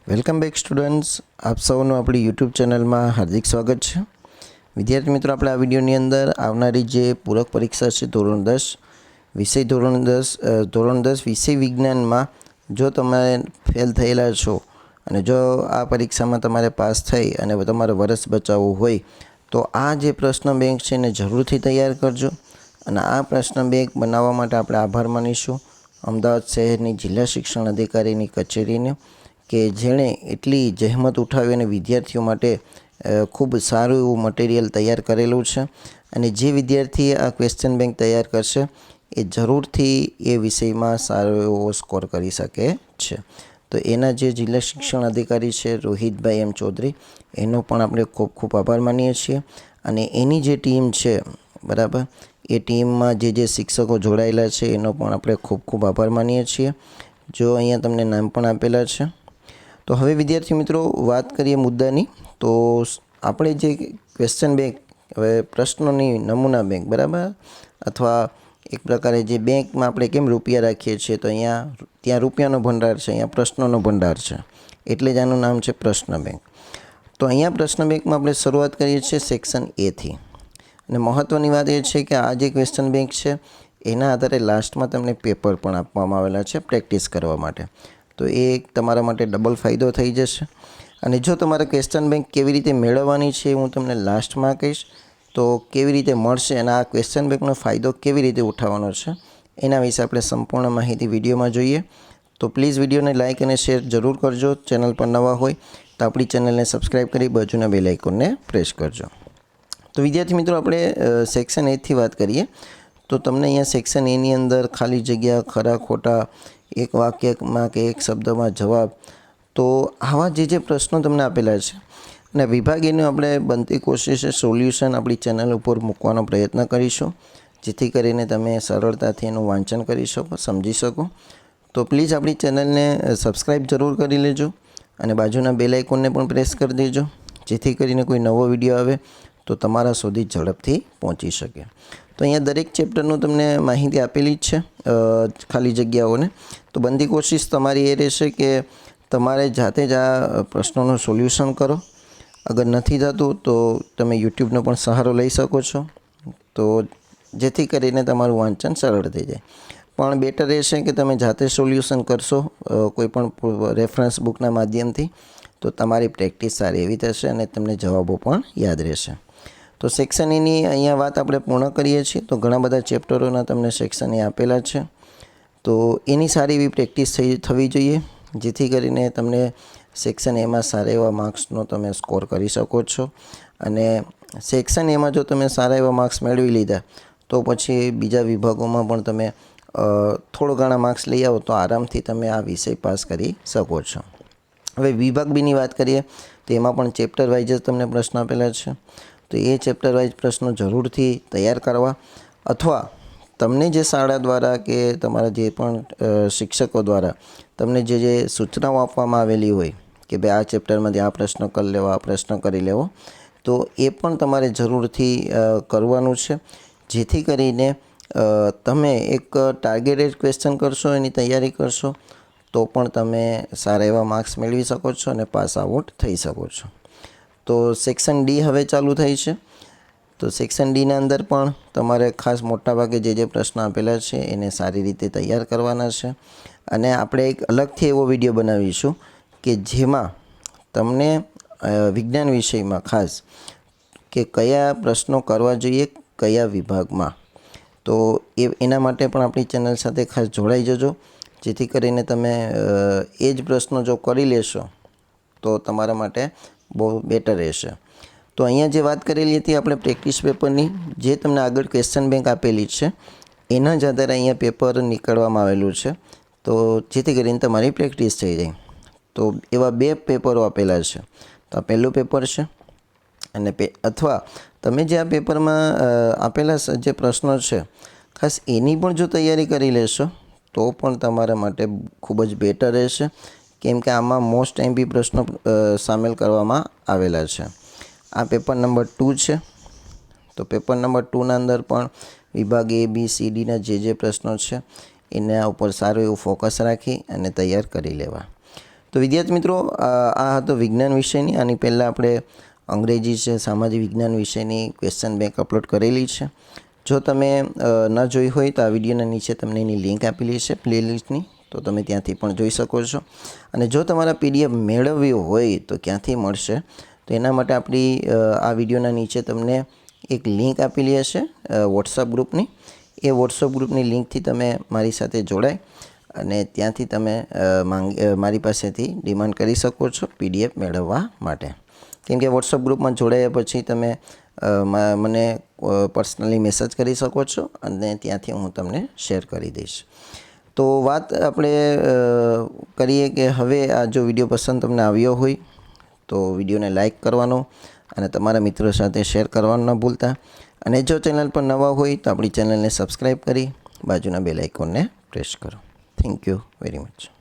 Welcome back students, આપ સૌનું આપણી યુટ્યુબ ચેનલમાં હાર્દિક સ્વાગત છે. વિદ્યાર્થી મિત્રો, આપણે આ વિડીયોની અંદર આવનારી જે પૂરક પરીક્ષા છે ધોરણ 10 વિષય વિજ્ઞાનમાં જો તમે ફેલ થયેલા છો અને જો આ પરીક્ષામાં તમારે પાસ થઈ અને તમારે વર્ષ બચાવવું હોય તો આ જે પ્રશ્ન બેંક છે એને જરૂરથી તૈયાર કરજો. અને આ પ્રશ્ન બેંક બનાવવા માટે આપણે આભાર માનીશું અમદાવાદ શહેરની જિલ્લા શિક્ષણ અધિકારીની કચેરીને, કે જેણે એટલી જહેમત ઉઠાવી અને વિદ્યાર્થીઓ માટે ખૂબ સારું એવું મટીરિયલ તૈયાર કરેલું છે. અને જે વિદ્યાર્થી આ ક્વેશ્ચન બેંક તૈયાર કરશે એ જરૂરથી એ વિષયમાં સારો એવો સ્કોર કરી શકે છે. તો એના જે જિલ્લા શિક્ષણ અધિકારી છે રોહિતભાઈ એમ ચૌધરી, એનો પણ આપણે ખૂબ ખૂબ આભાર માનીએ છીએ. અને એની જે ટીમ છે, બરાબર, એ ટીમમાં જે શિક્ષકો જોડાયેલા છે એનો પણ આપણે ખૂબ ખૂબ આભાર માનીએ છીએ. જો અહીંયા તમને નામ પણ આપેલા છે. તો હવે વિદ્યાર્થી મિત્રો, વાત કરીએ મુદ્દાની. તો આપણે જે ક્વેશ્ચન બેંક, હવે પ્રશ્નોની નમૂના બેંક, બરાબર, અથવા એક પ્રકારે જે બેંકમાં આપણે કેમ રૂપિયા રાખીએ છીએ, તો ત્યાં રૂપિયાનો ભંડાર છે, અહીંયા પ્રશ્નોનો ભંડાર છે, એટલે જ આનું નામ છે પ્રશ્ન બેંક. તો અહીંયા પ્રશ્ન બેંકમાં આપણે શરૂઆત કરીએ છીએ સેક્શન એથી. અને મહત્ત્વની વાત એ છે કે આ જે ક્વેશ્ચન બેંક છે એના આધારે લાસ્ટમાં તમને પેપર પણ આપવામાં આવેલા છે પ્રેક્ટિસ કરવા માટે. તો એ તમારા માટે ડબલ ફાયદો થઈ જશે. અને જો તમારે ક્વેશ્ચન બેંક કેવી રીતે મેળવવાની છે હું તમને લાસ્ટમાં કહીશ. તો કેવી રીતે મળશે અને આ ક્વેશ્ચન બેંકનો ફાયદો કેવી રીતે ઉઠાવવાનો છે એના વિશે આપણે સંપૂર્ણ માહિતી વિડીયોમાં જોઈએ. તો પ્લીઝ વિડીયોને લાઇક અને શેર જરૂર કરજો. ચેનલ પર નવા હોય તો આપણી ચેનલને સબસ્ક્રાઈબ કરી બાજુના બેલ આઇકોનને પ્રેસ કરજો. તો વિદ્યાર્થી મિત્રો, આપણે સેક્શન એથી વાત કરીએ. તો તમને અહીંયા સેક્શન એની અંદર ખાલી જગ્યા, ખરા ખોટા, એક વાક્યમાં કે એક શબ્દમાં જવાબ, તો આવા જે પ્રશ્નો તમને આપેલા છે અને વિભાગ એનું આપણે બનતી કોશિશે સોલ્યુશન આપણી ચેનલ ઉપર મૂકવાનો પ્રયત્ન કરીશું, જેથી કરીને તમે સરળતાથી એનું વાંચન કરી શકો, સમજી શકો. તો પ્લીઝ આપણી ચેનલને સબસ્ક્રાઈબ જરૂર કરી લેજો અને બાજુના બેલ આઇકોનને પણ પ્રેસ કરી દેજો, જેથી કરીને કોઈ નવો વિડીયો આવે તો તમારા સુધી ઝડપથી પહોંચી શકે. તો અહીંયા દરેક ચેપ્ટરનું તમને માહિતી આપેલી જ છે, ખાલી જગ્યાઓને. તો બનતી કોશિશ તમારી એ રહેશે કે તમારે જાતે જ આ પ્રશ્નોનું સોલ્યુશન કરો. અગર નથી થતું તો તમે યુટ્યુબનો પણ સહારો લઈ શકો છો, તો જેથી કરીને તમારું વાંચન સરળ થઈ જાય. પણ બેટર રહેશે કે તમે જાતે સોલ્યુશન કરશો કોઈપણ રેફરન્સ બુકના માધ્યમથી, તો તમારી પ્રેક્ટિસ સારી એવી થશે અને તમને જવાબો પણ યાદ રહેશે. તો સેક્શન એની અહીંયા વાત આપણે પૂર્ણ કરીએ છીએ. તો ઘણા બધા ચેપ્ટરોના તમને સેક્શન એ આપેલા છે. તો એની સારી એવી પ્રેક્ટિસ થવી જોઈએ, જેથી કરીને તમને સેક્શન એમાં સારા એવા માર્ક્સનો તમે સ્કોર કરી શકો છો. અને સેક્શન એમાં જો તમે સારા એવા માર્ક્સ મેળવી લીધા તો પછી બીજા વિભાગોમાં પણ તમે થોડો ઘણા માર્ક્સ લઈ આવો તો આરામથી તમે આ વિષય પાસ કરી શકો છો. હવે વિભાગ બીની વાત કરીએ તો એમાં પણ ચેપ્ટર વાઇઝ જ તમને પ્રશ્ન આપેલા છે. તો એ ચેપ્ટર વાઇઝ પ્રશ્નો જરૂરથી તૈયાર કરવા, અથવા તમને જે શાળા દ્વારા કે તમારા જે પણ શિક્ષકો દ્વારા તમને જે સૂચનાઓ આપવામાં આવેલી હોય કે ભાઈ આ ચેપ્ટરમાંથી આ પ્રશ્ન કરી લેવો, આ પ્રશ્ન કરી લેવો, તો એ પણ તમારે જરૂરથી કરવાનું છે, જેથી કરીને તમે એક ટાર્ગેટેડ ક્વેશ્ચન કરશો, એની તૈયારી કરશો તો પણ તમે સારા એવા માર્ક્સ મેળવી શકો છો અને પાસ આઉટ થઈ શકો છો. તો સેક્શન ડી હવે ચાલુ થઈ છે. તો સેક્શન ડીના અંદર પણ તમારે ખાસ મોટાભાગે જે પ્રશ્નો આપેલા છે એને સારી રીતે તૈયાર કરવાના છે. અને આપણે એક અલગથી એવો વિડીયો બનાવીશું કે જેમાં તમને વિજ્ઞાન વિષયમાં ખાસ કે કયા પ્રશ્નો કરવા જોઈએ કયા વિભાગમાં, તો એના માટે પણ આપણી ચેનલ સાથે ખાસ જોડાઈ જજો, જેથી કરીને તમે એ જ પ્રશ્નો જો કરી લેશો તો તમારા માટે બહુ બેટર રહેશે. તો અહીંયા જે વાત કરેલી હતી આપણે પ્રેક્ટિસ પેપરની, જે તમને આગળ ક્વેશ્ચન બેંક આપેલી છે એના જ આધારે અહીંયા પેપર નીકળવામાં આવેલું છે, તો જેથી કરીને તમારી પ્રેક્ટિસ થઈ જાય. તો એવા 2 પેપરો આપેલા છે. તો આ પહેલું પેપર છે અને અથવા તમે જે આ પેપરમાં આપેલા જે પ્રશ્નો છે ખાસ એની પણ જો તૈયારી કરી લેશો તો પણ તમારા માટે ખૂબ જ બેટર રહેશે, કેમ કે આમાં મોસ્ટ એમપી પ્રશ્નો સામેલ કરવામાં આવેલા છે. આ પેપર નંબર 2 છે. તો પેપર નંબર 2ના અંદર પણ વિભાગ A, B, C, Dના જે પ્રશ્નો છે એના ઉપર સારું એવું ફોકસ રાખી અને તૈયાર કરી લેવા. તો તો વિદ્યાર્થી મિત્રો, આ હતો વિજ્ઞાન વિષયની. આની પહેલાં આપણે અંગ્રેજી છે, સામાજિક વિજ્ઞાન વિષયની ક્વેશ્ચન બેંક અપલોડ કરેલી છે. જો તમે ન જોઈ હોય તો આ વિડીયોના નીચે તમને એની લિંક આપેલી છે પ્લેલિસ્ટની, તો તમે ત્યાંથી પણ જોઈ શકો છો. અને જો તમારા PDF મેળવવી હોય તો ક્યાંથી મળશે, તો એના માટે આપણી આ વિડીયોના નીચે તમને એક લિંક આપેલી હશે વોટ્સઅપ ગ્રુપની. એ વોટ્સઅપ ગ્રુપની લિંકથી તમે મારી સાથે જોડાય અને ત્યાંથી તમે મારી પાસેથી ડિમાન્ડ કરી શકો છો PDF મેળવવા માટે. કેમ કે વોટ્સઅપ ગ્રુપમાં જોડાયા પછી તમે મને પર્સનલી મેસેજ કરી શકો છો અને ત્યાંથી હું તમને શેર કરી દઈશ. તો વાત આપણે કરીએ કે હવે આ જો વિડીયો પસંદ તમને આવ્યો હોય તો વિડીયોને લાઈક કરવાનો અને તમારા મિત્રો સાથે શેર કરવાનું ન ભૂલતા. અને જો ચેનલ પર નવા હોય તો આપણી ચેનલને સબસ્ક્રાઈબ કરી બાજુના બેલ આઇકોનને પ્રેસ કરો. Thank you very much.